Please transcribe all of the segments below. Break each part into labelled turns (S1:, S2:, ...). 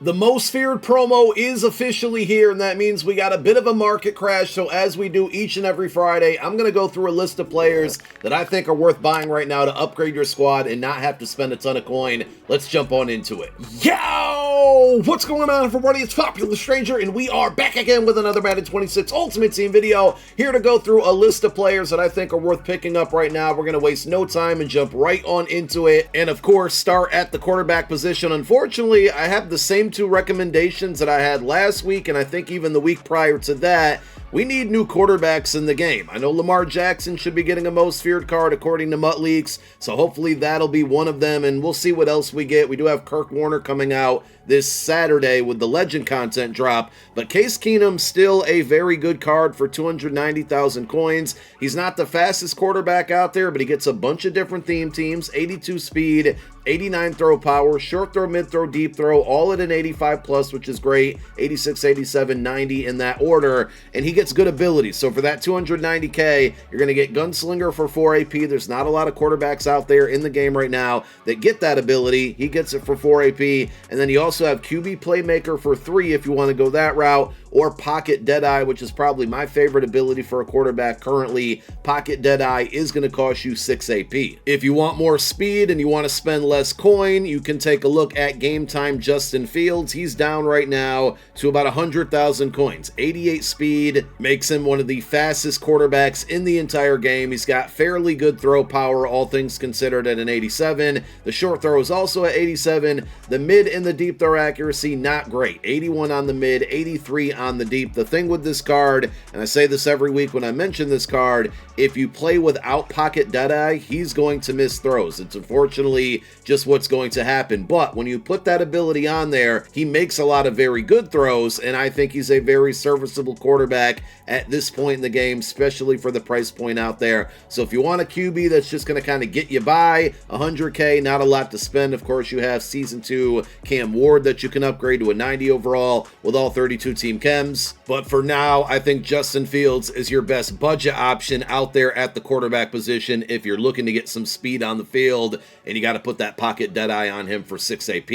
S1: The most feared promo is officially here, and that means we got a bit of a market crash. So as we do each and every Friday, I'm going to go through a list of players that I think are worth buying right now to upgrade your squad and not have to spend a ton of coin. Let's jump on into it. Yo! What's going on, everybody? It's Popular Stranger, and we are back again with another Madden 26 Ultimate Team video. Here to go through a list of players that I think are worth picking up right now. We're going to waste no time and jump right on into it. And of course, start at the quarterback position. Unfortunately, I have the same two recommendations that I had last week, and I think even the week prior to that. We need new quarterbacks in the game. I know Lamar Jackson should be getting a most feared card according to Mutt Leaks, so hopefully that'll be one of them, and we'll see what else we get. We do have Kirk Warner coming out this Saturday with the Legend content drop, but Case Keenum still a very good card for 290,000 coins. He's not the fastest quarterback out there, but he gets a bunch of different theme teams, 82 speed, 89 throw power, short throw, mid throw, deep throw, all at an 85 plus, which is great. 86, 87, 90 in that order, and he gets good abilities. So for that 290k, you're going to get Gunslinger for 4 AP. There's not a lot of quarterbacks out there in the game right now that get that ability. He gets it for 4 AP, and then you also have QB Playmaker for 3 if you want to go that route, or Pocket Deadeye, which is probably my favorite ability for a quarterback currently. Pocket Deadeye is going to cost you 6 AP. If you want more speed and you want to spend less coin, you can take a look at Game Time Justin Fields. He's down right now to about 100,000 coins. 88 speed makes him one of the fastest quarterbacks in the entire game. He's got fairly good throw power, all things considered, at an 87. The short throw is also at 87. The mid and the deep throw accuracy, not great. 81 on the mid, 83 on the deep. The thing with this card, and I say this every week when I mention this card, if you play without Pocket Deadeye, he's going to miss throws. It's unfortunately just what's going to happen. But when you put that ability on there, he makes a lot of very good throws, and I think he's a very serviceable quarterback at this point in the game, especially for the price point out there. So if you want a QB that's just going to kind of get you by 100k, not a lot to spend. Of course, you have Season 2 Cam Ward that you can upgrade to a 90 overall with all 32 team chems. But for now, I think Justin Fields is your best budget option out there at the quarterback position if you're looking to get some speed on the field, and you got to put that Pocket Deadeye on him for 6 AP.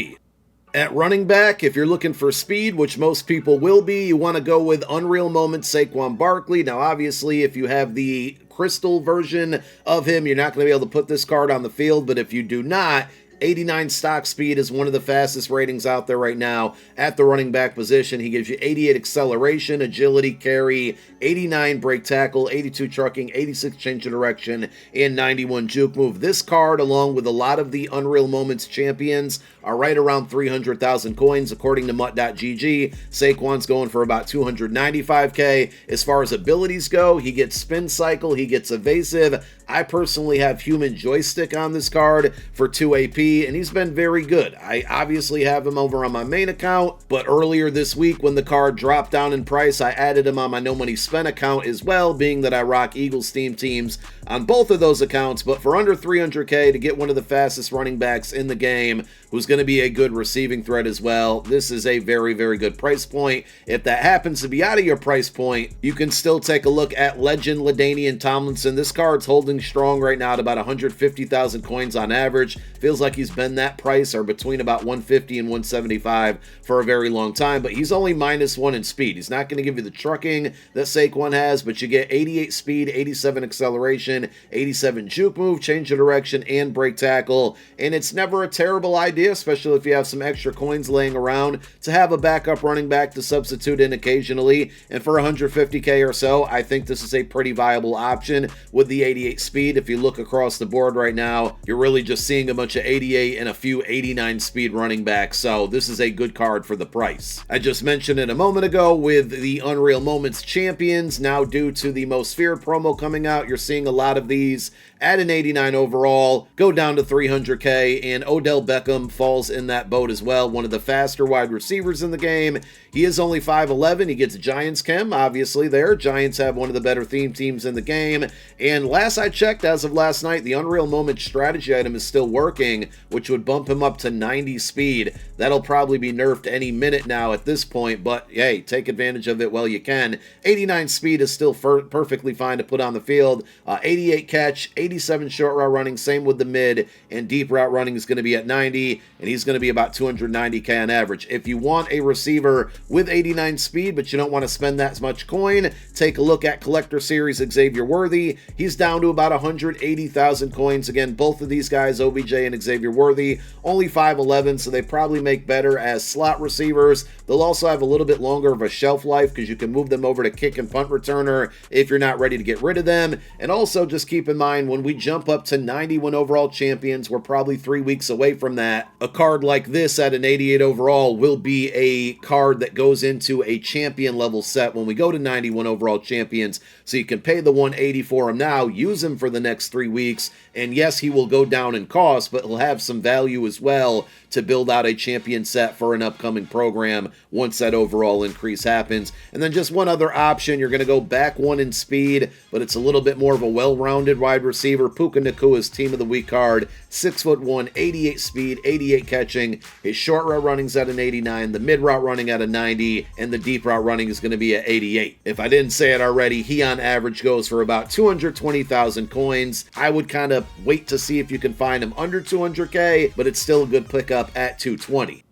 S1: At running back, if you're looking for speed, which most people will be, you want to go with Unreal Moments Saquon Barkley. Now, obviously, if you have the crystal version of him, you're not going to be able to put this card on the field, but if you do not, 89 stock speed is one of the fastest ratings out there right now at the running back position. He gives you 88 acceleration, agility, carry, 89 break tackle, 82 trucking, 86 change of direction, and 91 juke move. This card, along with a lot of the Unreal Moments champions, are right around 300,000 coins according to Mutt.gg. Saquon's going for about 295k. As far as abilities go, he gets spin cycle, he gets evasive. I personally have human joystick on this card for 2 AP, and he's been very good. I obviously have him over on my main account, but earlier this week when the card dropped down in price, I added him on my No Money Spent account as well, being that I rock Eagles theme teams on both of those accounts. But for under 300k to get one of the fastest running backs in the game, who's going to be a good receiving threat as well, this is a very, very good price point. If that happens to be out of your price point, you can still take a look at Legend LaDainian Tomlinson. This card's holding strong right now at about 150,000 coins on average. Feels like he's been that price, or between about 150 and 175 for a very long time, but he's only -1 in speed. He's not going to give you the trucking that Saquon has, but you get 88 speed, 87 acceleration, 87 juke move, change of direction, and break tackle, and it's never a terrible idea, especially if you have some extra coins laying around, to have a backup running back to substitute in occasionally. And for 150k or so, I think this is a pretty viable option with the 88 speed. If you look across the board right now, you're really just seeing a bunch of 88 and a few 89 speed running backs, so this is a good card for the price. I just mentioned it a moment ago with the Unreal Moments champions. Now, due to the most feared promo coming out, you're seeing a lot of these at an 89 overall, go down to 300k, and Odell Beckham falls in that boat as well. One of the faster wide receivers in the game. He is only 5'11". He gets Giants chem, obviously there. Giants have one of the better theme teams in the game. And last I checked, as of last night, the Unreal Moment strategy item is still working, which would bump him up to 90 speed. That'll probably be nerfed any minute now at this point, but hey, take advantage of it while you can. 89 speed is still perfectly fine to put on the field. 88 catch, 87 short route running, same with the mid, and deep route running is going to be at 90. 220, and he's going to be about 290K on average. If you want a receiver with 89 speed, but you don't want to spend that much coin, take a look at Collector Series Xavier Worthy. He's down to about 180,000 coins. Again, both of these guys, OBJ and Xavier Worthy, only 5'11", so they probably make better as slot receivers. They'll also have a little bit longer of a shelf life because you can move them over to kick and punt returner if you're not ready to get rid of them. And also just keep in mind, when we jump up to 91 overall champions, we're probably 3 weeks away from that. A card like this at an 88 overall will be a card that goes into a champion level set when we go to 91 overall champions. So you can pay the 180 for him now, use him for the next 3 weeks, and yes, he will go down in cost, but he'll have some value as well to build out a champion set for an upcoming program once that overall increase happens. And then just one other option, you're going to go back one in speed, but it's a little bit more of a well-rounded wide receiver. Puka Nakua's Team of the Week card, 6'1", 88 speed, 88 catching. His short route running's at an 89, the mid route running at a 90, and the deep route running is going to be at 88. If I didn't say it already, he on average goes for about 220,000 coins. I would kind of wait to see if you can find him under 200K, but it's still a good pickup at 220.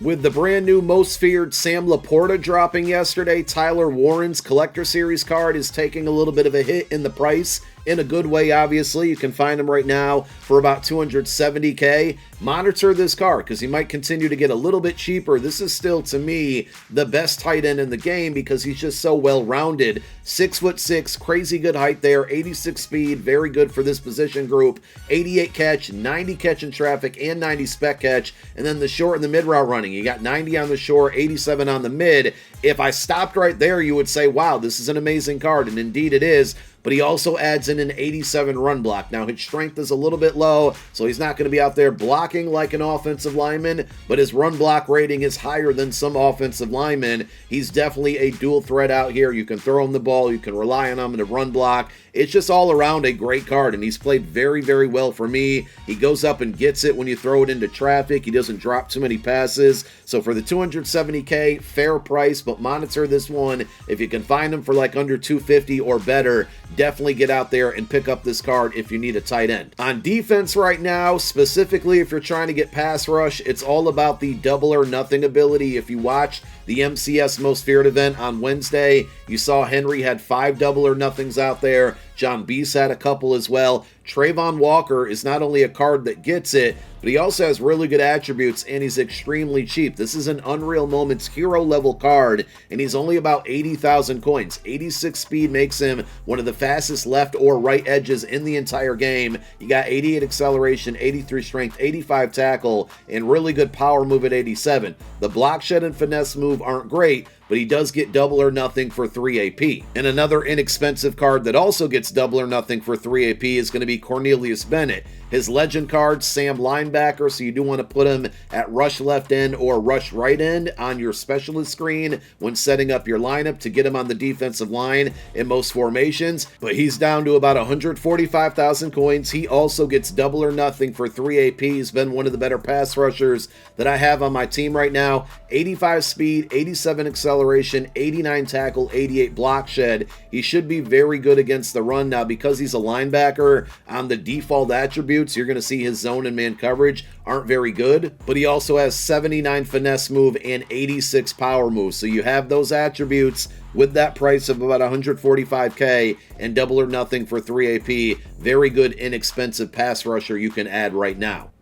S1: With the brand new most feared Sam Laporta dropping yesterday, Tyler Warren's Collector Series card is taking a little bit of a hit in the price. In a good way, obviously. You can find him right now for about 270K. Monitor this card because he might continue to get a little bit cheaper. This is still, to me, the best tight end in the game because he's just so well-rounded. 6'6", crazy good height there, 86 speed, very good for this position group. 88 catch, 90 catch in traffic, and 90 spec catch. And then the short and the mid route running. You got 90 on the short, 87 on the mid. If I stopped right there, you would say, wow, this is an amazing card, and indeed it is. But he also adds in an 87 run block. Now, his strength is a little bit low, so he's not going to be out there blocking like an offensive lineman, but his run block rating is higher than some offensive linemen. He's definitely a dual threat out here. You can throw him the ball, you can rely on him in a run block. It's just all around a great card, and he's played very, very well for me. He goes up and gets it when you throw it into traffic. He doesn't drop too many passes. So for the 270K, fair price, but monitor this one. If you can find him for like under 250 or better, definitely get out there and pick up this card if you need a tight end. On defense right now, specifically if you're trying to get pass rush, it's all about the double or nothing ability. If you watched the MCS Most Feared event on Wednesday, you saw Henry had 5 double or nothings out there. John Beese had a couple as well. Trayvon Walker is not only a card that gets it, but he also has really good attributes, and he's extremely cheap. This is an Unreal Moments hero-level card, and he's only about 80,000 coins. 86 speed makes him one of the fastest left or right edges in the entire game. You got 88 acceleration, 83 strength, 85 tackle, and really good power move at 87. The block shed and finesse move aren't great, but he does get double or nothing for 3 AP. And another inexpensive card that also gets double or nothing for 3 AP is going to be Cornelius Bennett. His legend card, Sam Linebacker, so you do want to put him at rush left end or rush right end on your specialist screen when setting up your lineup to get him on the defensive line in most formations. But he's down to about 145,000 coins. He also gets double or nothing for 3 AP. He's been one of the better pass rushers that I have on my team right now. 85 speed, 87 acceleration, 89 tackle, 88 block shed. He should be very good against the run. Now, because he's a linebacker, on the default attributes, you're going to see his zone and man coverage aren't very good, but he also has 79 finesse move and 86 power move. So you have those attributes with that price of about 145K and double or nothing for 3 AP. Very good, inexpensive pass rusher you can add right now.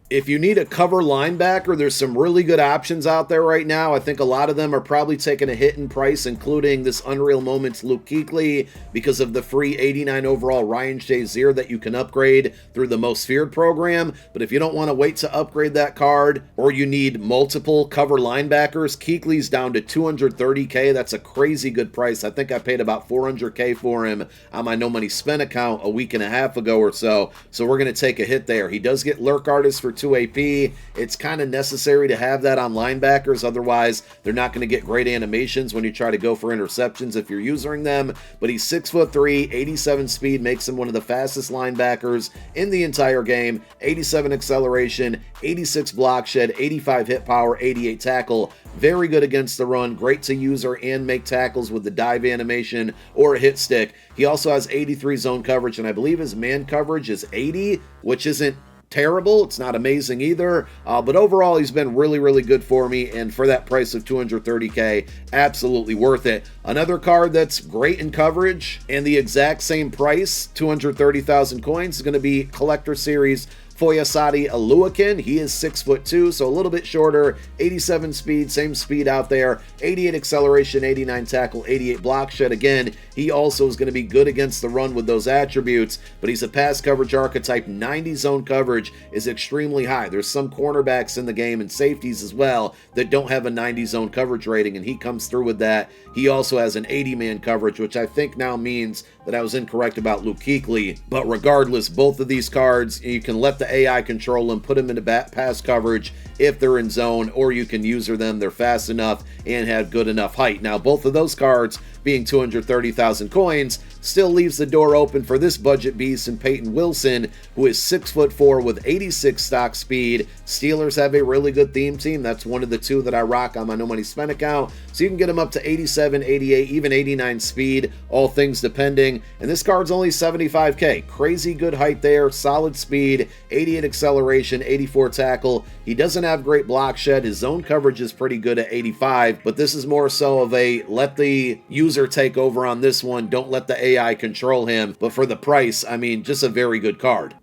S1: If you need a cover linebacker, there's some really good options out there right now. I think a lot of them are probably taking a hit in price, including this Unreal Moments Luke Kuechly because of the free 89 overall Ryan Shazier that you can upgrade through the Most Feared program. But if you don't want to wait to upgrade that card, or you need multiple cover linebackers, Kuechly's down to 230K. That's a crazy good price. I think I paid about 400K for him on my No Money Spent account a week and a half ago or so. So we're going to take a hit there. He does get Lurk Artist for 2 AP. It's kind of necessary to have that on linebackers, otherwise they're not going to get great animations when you try to go for interceptions if you're using them. But he's 6'3", 87 speed, makes him one of the fastest linebackers in the entire game. 87 acceleration, 86 block shed, 85 hit power, 88 tackle. Very good against the run, great to user and make tackles with the dive animation or a hit stick. He also has 83 zone coverage, and I believe his man coverage is 80, which isn't terrible. It's not amazing either. But overall, he's been really, really good for me. And for that price of 230K, absolutely worth it. Another card that's great in coverage and the exact same price, 230,000 coins, is going to be Collector Series Foyesade Oluwakin. He is 6'2", so a little bit shorter, 87 speed, same speed out there, 88 acceleration, 89 tackle, 88 block shed. Again, he also is going to be good against the run with those attributes, but he's a pass coverage archetype. 90 zone coverage is extremely high. There's some cornerbacks in the game and safeties as well that don't have a 90 zone coverage rating, and he comes through with that. He also has an 80-man coverage, which I think now means that I was incorrect about Luke Kuechly. But regardless, both of these cards, you can let the AI control them, put them into pass coverage if they're in zone, or you can user them. They're fast enough and have good enough height. Now, both of those cards being 230,000 coins still leaves the door open for this budget beast in Peyton Wilson, who is 6'4" with 86 stock speed. Steelers have a really good theme team. That's one of the two that I rock on my No Money Spent account. So you can get him up to 87, 88, even 89 speed, all things depending. And this card's only 75K. Crazy good height there, solid speed, 88 acceleration, 84 tackle. He doesn't have great block shed. His zone coverage is pretty good at 85, but this is more so of a let the user take over on this one. Don't let the AI control him. But for the price, I mean, just a very good card.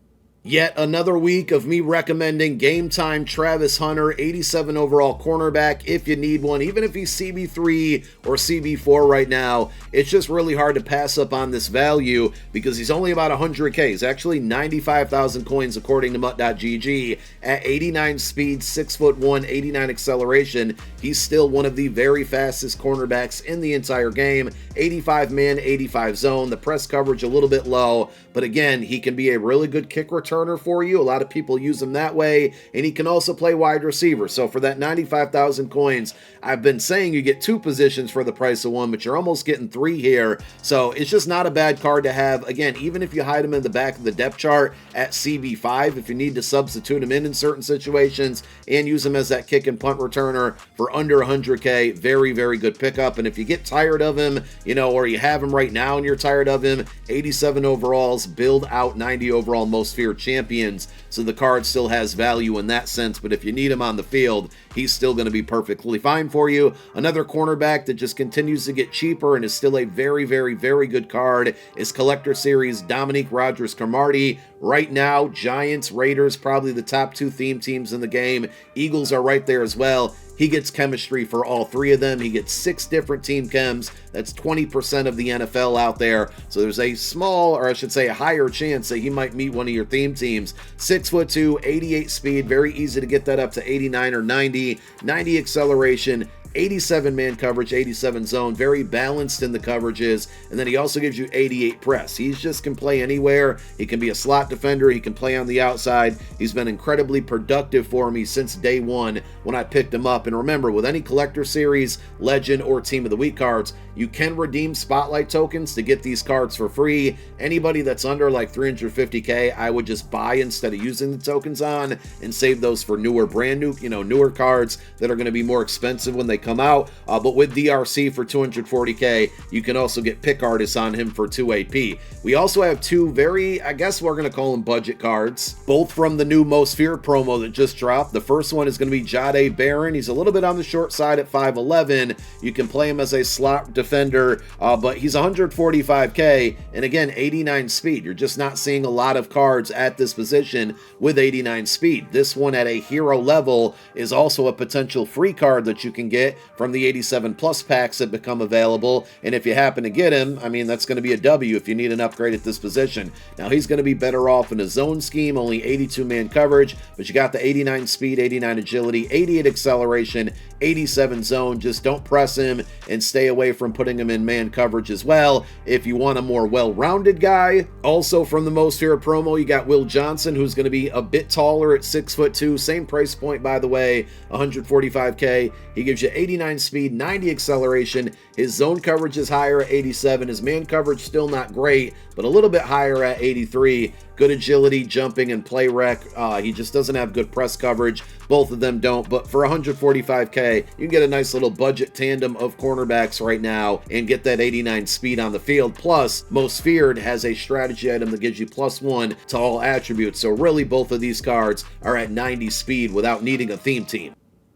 S1: Yet another week of me recommending Game Time Travis Hunter, 87 overall cornerback, if you need one. Even if he's CB3 or CB4 right now, it's just really hard to pass up on this value because he's only about 100K. He's actually 95,000 coins according to Mutt.gg. At 89 speed, 6'1", 89 acceleration, he's still one of the very fastest cornerbacks in the entire game. 85 man, 85 zone. The press coverage a little bit low, but again, he can be a really good kick returner for you. A lot of people use him that way, and he can also play wide receiver. So for that 95,000 coins, I've been saying you get two positions for the price of one, but you're almost getting three here. So it's just not a bad card to have. Again, even if you hide him in the back of the depth chart at CB5, if you need to substitute him in certain situations and use him as that kick and punt returner for under 100K, very, very good pickup. And if you get tired of him, or you have him right now and you're tired of him, 87 overalls, build out 90 overall most feared champions. So the card still has value in that sense, but if you need him on the field, he's still going to be perfectly fine for you. Another cornerback that just continues to get cheaper and is still a very, very, very good card is Collector Series Dominique Rodgers-Cromartie. Right now, Giants, Raiders, probably the top two theme teams in the game. Eagles are right there as well. He gets chemistry for all three of them. He gets 6 different team chems. That's 20% of the NFL out there. So there's a small, or I should say a higher chance that he might meet one of your theme teams. 6'2", 88 speed. Very easy to get that up to 89 or 90. 90 acceleration. 87 man coverage, 87 zone, very balanced in the coverages, and then he also gives you 88 press. He just can play anywhere. He can be a slot defender. He can play on the outside. He's been incredibly productive for me since day one when I picked him up. And remember, with any Collector Series, Legend, or Team of the Week cards, you can redeem Spotlight tokens to get these cards for free. Anybody that's under like 350K, I would just buy instead of using the tokens on and save those for newer, brand new, newer cards that are going to be more expensive when they come out. But with DRC for 240K, you can also get pick artists on him for 2 AP. We also have two very, I guess we're going to call them budget cards, both from the new Most Feared promo that just dropped. The first one is going to be Jahdae Barron. He's a little bit on the short side at 5'11". You can play him as a slot defender, but he's 145K, and again, 89 speed. You're just not seeing a lot of cards at this position with 89 speed. This one at a hero level is also a potential free card that you can get from the 87 plus packs that become available, and if you happen to get him, I mean, that's going to be a W if you need an upgrade at this position. Now, he's going to be better off in a zone scheme, only 82 man coverage, but you got the 89 speed, 89 agility, 88 acceleration, 87 zone. Just don't press him and stay away from putting him in man coverage as well if you want a more well-rounded guy. Also from the Most Feared promo, you got Will Johnson, who's going to be a bit taller at 6'2", same price point by the way, 145K. He gives you 89 speed, 90 acceleration. His zone coverage is higher at 87. His man coverage still not great, but a little bit higher at 83. Good agility, jumping, and play rec. He just doesn't have good press coverage. Both of them don't, but for 145K, you can get a nice little budget tandem of cornerbacks right now and get that 89 speed on the field. Plus, Most Feared has a strategy item that gives you +1 to all attributes. So really, both of these cards are at 90 speed without needing a theme team.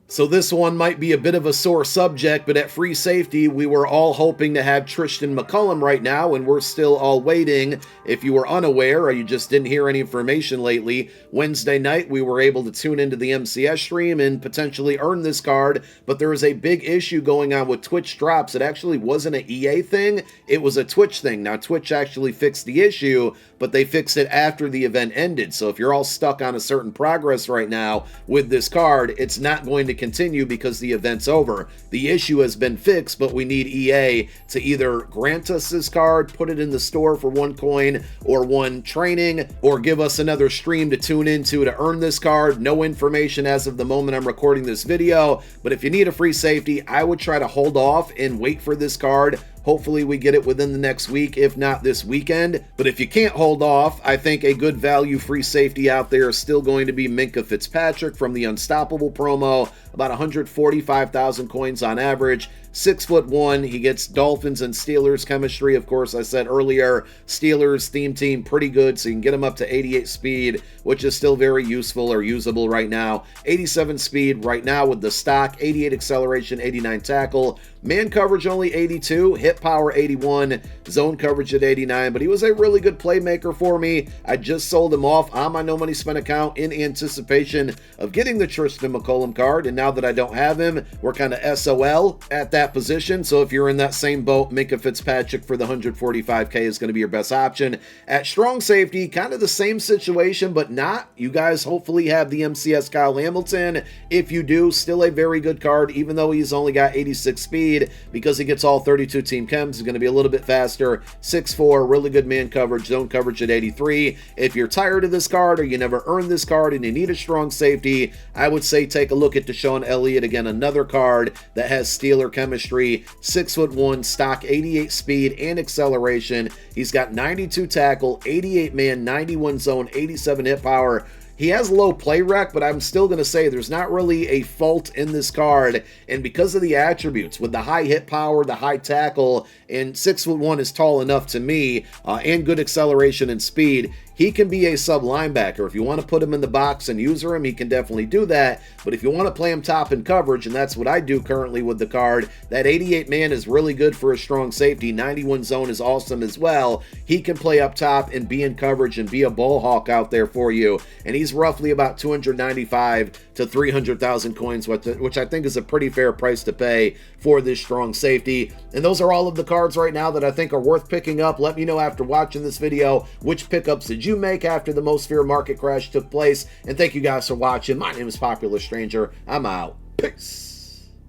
S1: So this one might be a bit of a sore subject, but at free safety, we were all hoping to have Tristan McCullum right now, and we're still all waiting. If you were unaware or you just didn't hear any information lately, Wednesday night we were able to tune into the MCS stream and potentially earn this card, but there was a big issue going on with Twitch drops. It actually wasn't an EA thing, it was a Twitch thing. Now Twitch actually fixed the issue, but they fixed it after the event ended. So if you're all stuck on a certain progress right now with this card, it's not going to continue because the event's over. The issue has been fixed, but we need EA to either grant us this card, put it in the store for 1 coin or 1 training, or give us another stream to tune into to earn this card. No information as of the moment I'm recording this video, but if you need a free safety, I would try to hold off and wait for this card. Hopefully we get it within the next week, if not this weekend. But if you can't hold off, I think a good value free safety out there is still going to be Minkah Fitzpatrick from the Unstoppable promo. About 145,000 coins on average. 6'1". He gets Dolphins and Steelers chemistry. Of course, I said earlier, Steelers theme team pretty good, so you can get him up to 88 speed, which is still very useful or usable right now. 87 speed right now with the stock, 88 acceleration, 89 tackle. Man coverage only 82, hit power 81, zone coverage at 89, but he was a really good playmaker for me. I just sold him off on my no money spent account in anticipation of getting the Tristan McCullum card, and now that I don't have him, we're kind of SOL at that position. So if you're in that same boat, Minkah Fitzpatrick for the 145K is going to be your best option. At strong safety, kind of the same situation, but not. You guys hopefully have the MCS Kyle Hamilton. If you do, still a very good card, even though he's only got 86 speed, because he gets all 32 team chems. He's going to be a little bit faster. 6'4", really good man coverage, zone coverage at 83. If you're tired of this card or you never earned this card and you need a strong safety, I would say take a look at Deshaun Elliott. Again, another card that has Steeler chemistry. 6'1", stock, 88 speed and acceleration. He's got 92 tackle, 88 man, 91 zone, 87 hit power. He has low play rec, but I'm still going to say there's not really a fault in this card. And because of the attributes, with the high hit power, the high tackle, and 6'1" is tall enough to me, and good acceleration and speed, he can be a sub linebacker. If you want to put him in the box and user him, he can definitely do that. But if you want to play him top in coverage, and that's what I do currently with the card, that 88 man is really good for a strong safety. 91 zone is awesome as well. He can play up top and be in coverage and be a ball hawk out there for you. And he's roughly about 295 to 300,000 coins, which I think is a pretty fair price to pay for this strong safety. And those are all of the cards right now that I think are worth picking up. Let me know after watching this video, which pickups did you make after the Most Feared market crash took place. And thank you guys for watching. My name is Popular Stranger. I'm out. Peace.